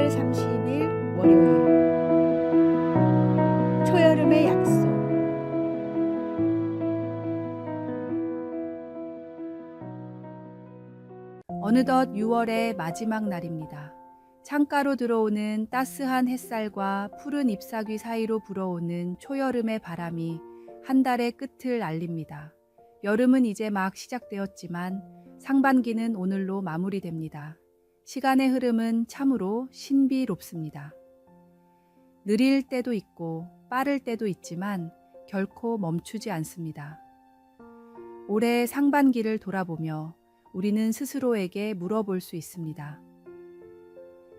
7월 30일 월요일 초여름의 약속. 어느덧 6월의 마지막 날입니다. 창가로 들어오는 따스한 햇살과 푸른 잎사귀 사이로 불어오는 초여름의 바람이 한 달의 끝을 알립니다. 여름은 이제 막 시작되었지만 상반기는 오늘로 마무리됩니다. 시간의 흐름은 참으로 신비롭습니다. 느릴 때도 있고 빠를 때도 있지만 결코 멈추지 않습니다. 올해 상반기를 돌아보며 우리는 스스로에게 물어볼 수 있습니다.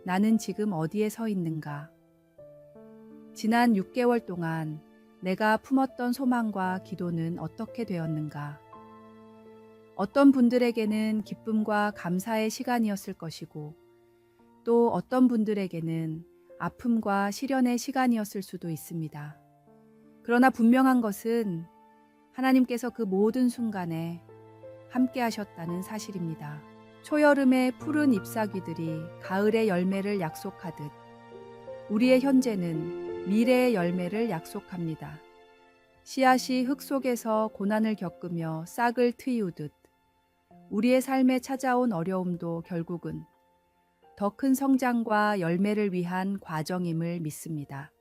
나는 지금 어디에 서 있는가? 지난 6개월 동안 내가 품었던 소망과 기도는 어떻게 되었는가? 어떤 분들에게는 기쁨과 감사의 시간이었을 것이고, 또 어떤 분들에게는 아픔과 시련의 시간이었을 수도 있습니다. 그러나 분명한 것은 하나님께서 그 모든 순간에 함께 하셨다는 사실입니다. 초여름의 푸른 잎사귀들이 가을의 열매를 약속하듯 우리의 현재는 미래의 열매를 약속합니다. 씨앗이 흙 속에서 고난을 겪으며 싹을 트이우듯 우리의 삶에 찾아온 어려움도 결국은 더 큰 성장과 열매를 위한 과정임을 믿습니다.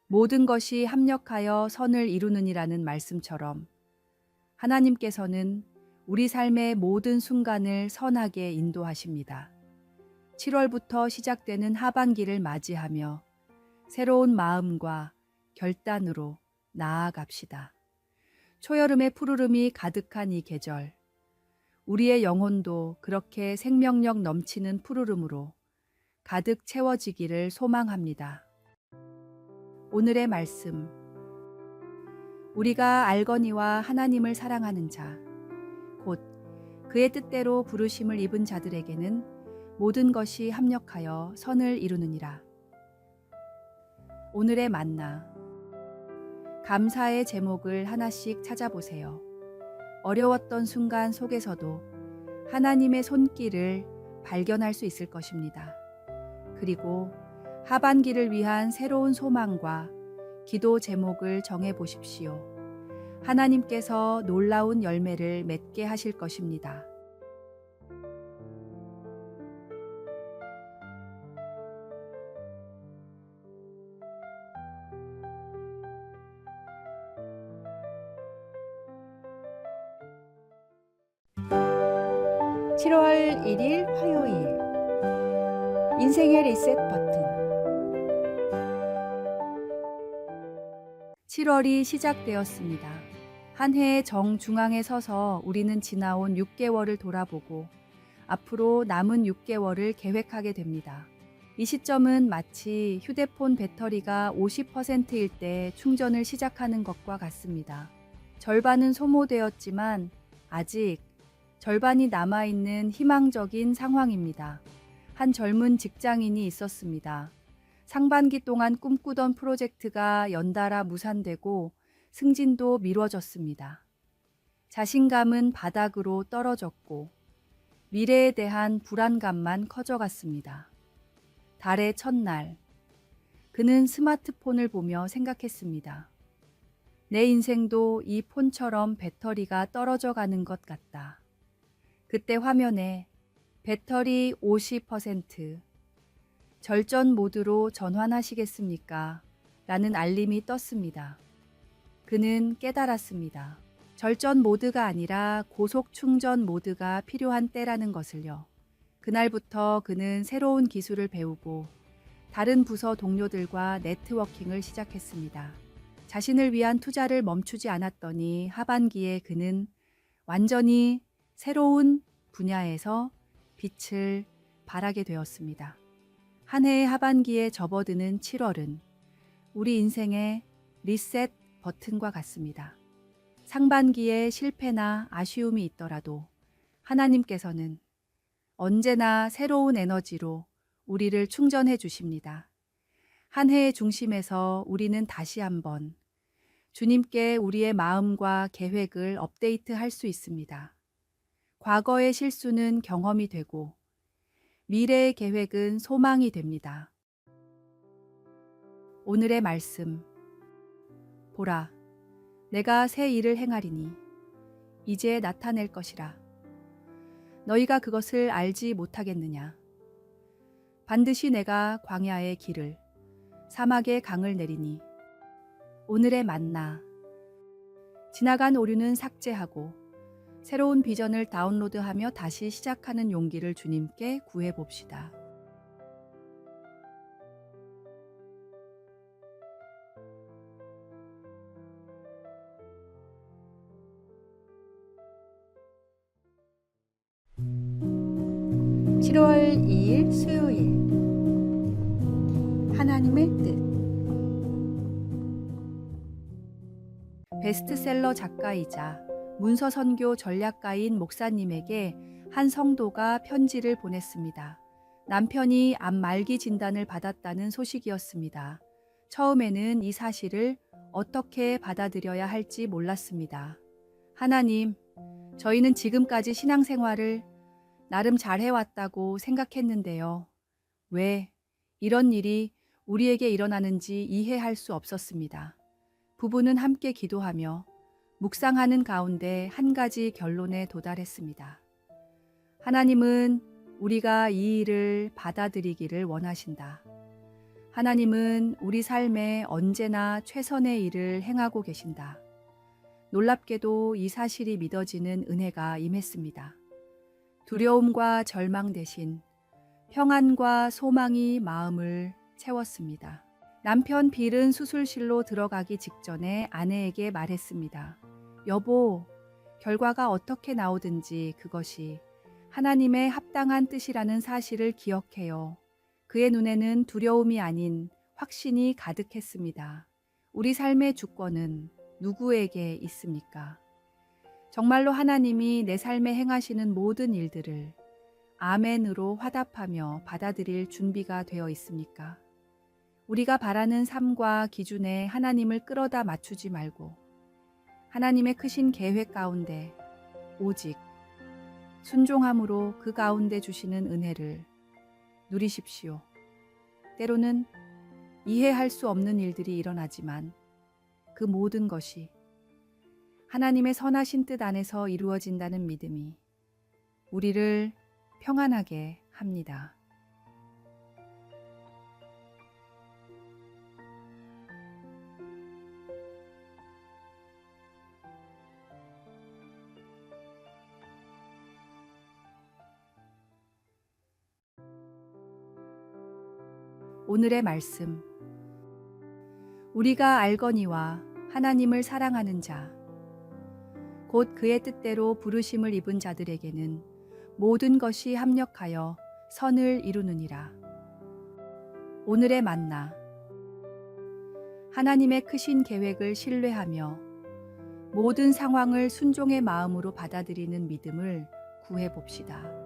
모든 것이 합력하여 선을 이루느니라는 말씀처럼 하나님께서는 우리 삶의 모든 순간을 선하게 인도하십니다. 7월부터 시작되는 하반기를 맞이하며 새로운 마음과 결단으로 나아갑시다. 초여름의 푸르름이 가득한 이 계절, 우리의 영혼도 그렇게 생명력 넘치는 푸르름으로 가득 채워지기를 소망합니다. 오늘의 말씀, 우리가 알거니와 하나님을 사랑하는 자, 곧 그의 뜻대로 부르심을 입은 자들에게는 모든 것이 합력하여 선을 이루느니라. 오늘의 만나, 감사의 제목을 하나씩 찾아보세요. 어려웠던 순간 속에서도 하나님의 손길을 발견할 수 있을 것입니다. 그리고 하반기를 위한 새로운 소망과 기도 제목을 정해 보십시오. 하나님께서 놀라운 열매를 맺게 하실 것입니다. (7월 1일) 화요일 인생의 리셋 버튼. 7월이 시작되었습니다. 한 해의 정중앙에 서서 우리는 지나온 6개월을 돌아보고 앞으로 남은 6개월을 계획하게 됩니다. 이 시점은 마치 휴대폰 배터리가 50%일 때 충전을 시작하는 것과 같습니다. 절반은 소모되었지만 아직 절반이 남아있는 희망적인 상황입니다. 한 젊은 직장인이 있었습니다. 상반기 동안 꿈꾸던 프로젝트가 연달아 무산되고 승진도 미뤄졌습니다. 자신감은 바닥으로 떨어졌고 미래에 대한 불안감만 커져갔습니다. 달의 첫날, 그는 스마트폰을 보며 생각했습니다. 내 인생도 이 폰처럼 배터리가 떨어져 가는 것 같다. 그때 화면에 배터리 50%, 절전 모드로 전환하시겠습니까? 라는 알림이 떴습니다. 그는 깨달았습니다. 절전 모드가 아니라 고속 충전 모드가 필요한 때라는 것을요. 그날부터 그는 새로운 기술을 배우고 다른 부서 동료들과 네트워킹을 시작했습니다. 자신을 위한 투자를 멈추지 않았더니 하반기에 그는 완전히 새로운 분야에서 빛을 발하게 되었습니다. 한 해의 하반기에 접어드는 7월은 우리 인생의 리셋 버튼과 같습니다. 상반기에 실패나 아쉬움이 있더라도 하나님께서는 언제나 새로운 에너지로 우리를 충전해 주십니다. 한 해의 중심에서 우리는 다시 한번 주님께 우리의 마음과 계획을 업데이트할 수 있습니다. 과거의 실수는 경험이 되고 미래의 계획은 소망이 됩니다. 오늘의 말씀. 보라, 내가 새 일을 행하리니 이제 나타낼 것이라. 너희가 그것을 알지 못하겠느냐? 반드시 내가 광야의 길을, 사막의 강을 내리니 오늘의 만나. 지나간 오류는 삭제하고 새로운 비전을 다운로드하며 다시 시작하는 용기를 주님께 구해봅시다. (7월 2일) 수요일. 하나님의 뜻. 베스트셀러 작가이자 문서선교 전략가인 목사님에게 한 성도가 편지를 보냈습니다. 남편이 암 말기 진단을 받았다는 소식이었습니다. 처음에는 이 사실을 어떻게 받아들여야 할지 몰랐습니다. 하나님, 저희는 지금까지 신앙생활을 나름 잘해왔다고 생각했는데요. 왜 이런 일이 우리에게 일어나는지 이해할 수 없었습니다. 부부는 함께 기도하며 묵상하는 가운데 한 가지 결론에 도달했습니다. 하나님은 우리가 이 일을 받아들이기를 원하신다. 하나님은 우리 삶에 언제나 최선의 일을 행하고 계신다. 놀랍게도 이 사실이 믿어지는 은혜가 임했습니다. 두려움과 절망 대신 평안과 소망이 마음을 채웠습니다. 남편 빌은 수술실로 들어가기 직전에 아내에게 말했습니다. 여보, 결과가 어떻게 나오든지 그것이 하나님의 합당한 뜻이라는 사실을 기억해요. 그의 눈에는 두려움이 아닌 확신이 가득했습니다. 우리 삶의 주권은 누구에게 있습니까? 정말로 하나님이 내 삶에 행하시는 모든 일들을 아멘으로 화답하며 받아들일 준비가 되어 있습니까? 우리가 바라는 삶과 기준에 하나님을 끌어다 맞추지 말고 하나님의 크신 계획 가운데 오직 순종함으로 그 가운데 주시는 은혜를 누리십시오. 때로는 이해할 수 없는 일들이 일어나지만 그 모든 것이 하나님의 선하신 뜻 안에서 이루어진다는 믿음이 우리를 평안하게 합니다. 오늘의 말씀. 우리가 알거니와 하나님을 사랑하는 자, 곧 그의 뜻대로 부르심을 입은 자들에게는 모든 것이 합력하여 선을 이루느니라. 오늘의 만나. 하나님의 크신 계획을 신뢰하며 모든 상황을 순종의 마음으로 받아들이는 믿음을 구해봅시다.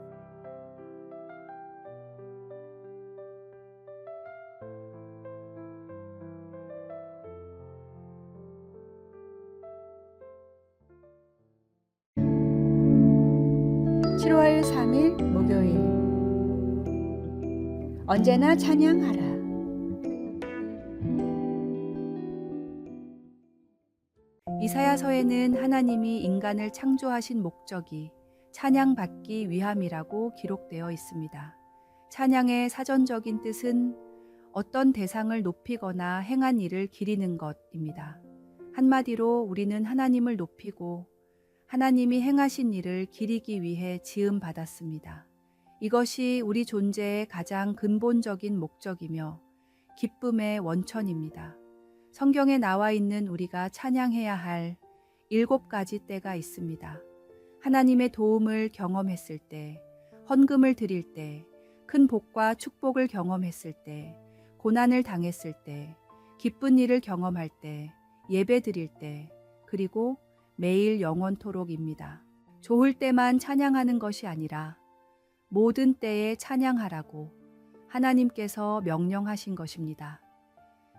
(7월 3일) 목요일. 언제나 찬양하라. 이사야서에는 하나님이 인간을 창조하신 목적이 찬양받기 위함이라고 기록되어 있습니다. 찬양의 사전적인 뜻은 어떤 대상을 높이거나 행한 일을 기리는 것입니다. 한마디로 우리는 하나님을 높이고 하나님이 행하신 일을 기리기 위해 지음받았습니다. 이것이 우리 존재의 가장 근본적인 목적이며 기쁨의 원천입니다. 성경에 나와 있는 우리가 찬양해야 할 7가지 때가 있습니다. 하나님의 도움을 경험했을 때, 헌금을 드릴 때, 큰 복과 축복을 경험했을 때, 고난을 당했을 때, 기쁜 일을 경험할 때, 예배 드릴 때, 그리고 매일 영원토록입니다. 좋을 때만 찬양하는 것이 아니라 모든 때에 찬양하라고 하나님께서 명령하신 것입니다.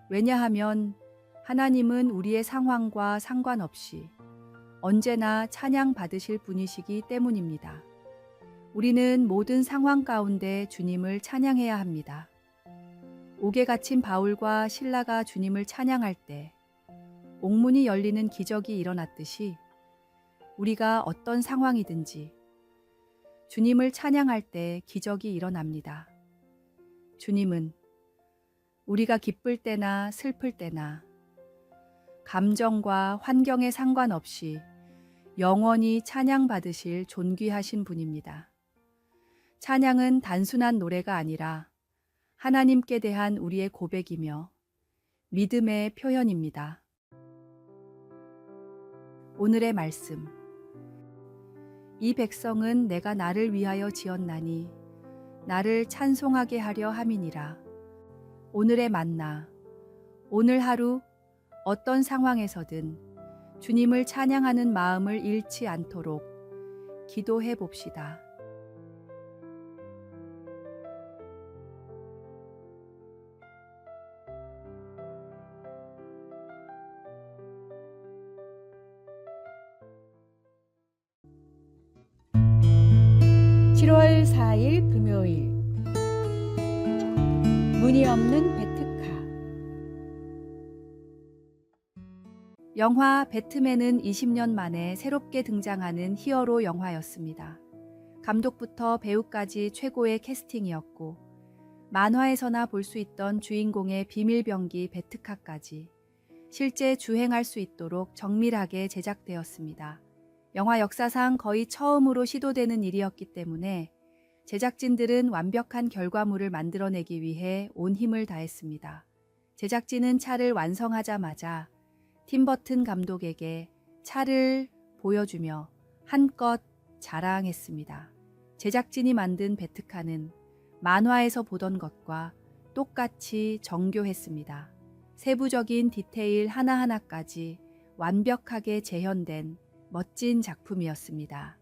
왜냐하면 하나님은 우리의 상황과 상관없이 언제나 찬양 받으실 분이시기 때문입니다. 우리는 모든 상황 가운데 주님을 찬양해야 합니다. 옥에 갇힌 바울과 실라가 주님을 찬양할 때 옥문이 열리는 기적이 일어났듯이 우리가 어떤 상황이든지 주님을 찬양할 때 기적이 일어납니다. 주님은 우리가 기쁠 때나 슬플 때나 감정과 환경에 상관없이 영원히 찬양받으실 존귀하신 분입니다. 찬양은 단순한 노래가 아니라 하나님께 대한 우리의 고백이며 믿음의 표현입니다. 오늘의 말씀. 이 백성은 내가 나를 위하여 지었나니 나를 찬송하게 하려 함이니라. 오늘의 만나. 오늘 하루 어떤 상황에서든 주님을 찬양하는 마음을 잃지 않도록 기도해 봅시다. (7월 4일) 금요일 문이 없는 베트카. 영화 배트맨은 20년 만에 새롭게 등장하는 히어로 영화였습니다. 감독부터 배우까지 최고의 캐스팅이었고 만화에서나 볼 수 있던 주인공의 비밀병기 베트카까지 실제 주행할 수 있도록 정밀하게 제작되었습니다. 영화 역사상 거의 처음으로 시도되는 일이었기 때문에 제작진들은 완벽한 결과물을 만들어내기 위해 온 힘을 다했습니다. 제작진은 차를 완성하자마자 팀 버튼 감독에게 차를 보여주며 한껏 자랑했습니다. 제작진이 만든 베트카는 만화에서 보던 것과 똑같이 정교했습니다. 세부적인 디테일 하나하나까지 완벽하게 재현된 멋진 작품이었습니다.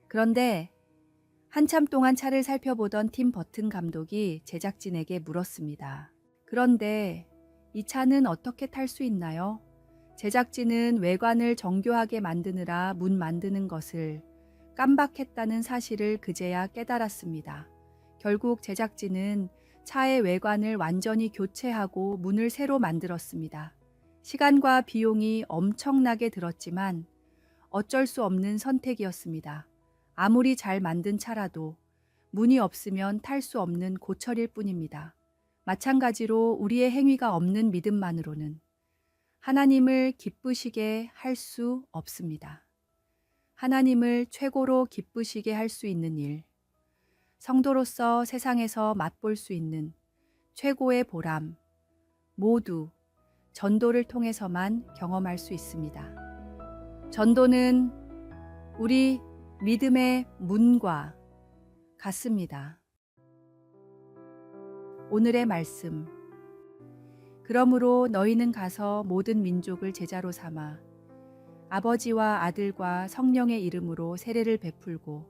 그런데 한참 동안 차를 살펴보던 팀 버튼 감독이 제작진에게 물었습니다. 그런데 이 차는 어떻게 탈 수 있나요? 제작진은 외관을 정교하게 만드느라 문 만드는 것을 깜박했다는 사실을 그제야 깨달았습니다. 결국 제작진은 차의 외관을 완전히 교체하고 문을 새로 만들었습니다. 시간과 비용이 엄청나게 들었지만 어쩔 수 없는 선택이었습니다. 아무리 잘 만든 차라도 문이 없으면 탈 수 없는 고철일 뿐입니다. 마찬가지로 우리의 행위가 없는 믿음만으로는 하나님을 기쁘시게 할 수 없습니다. 하나님을 최고로 기쁘시게 할 수 있는 일, 성도로서 세상에서 맛볼 수 있는 최고의 보람, 모두 전도를 통해서만 경험할 수 있습니다. 전도는 우리 믿음의 문과 같습니다. 오늘의 말씀. 그러므로 너희는 가서 모든 민족을 제자로 삼아 아버지와 아들과 성령의 이름으로 세례를 베풀고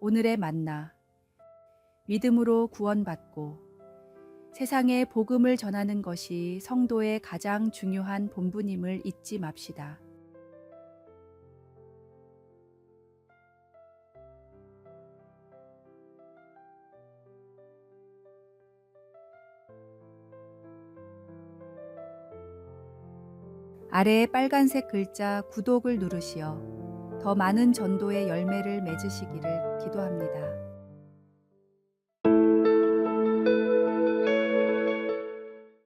오늘의 만나. 믿음으로 구원받고 세상에 복음을 전하는 것이 성도의 가장 중요한 본분임을 잊지 맙시다. 아래의 빨간색 글자 구독을 누르시어 더 많은 전도의 열매를 맺으시기를 기도합니다.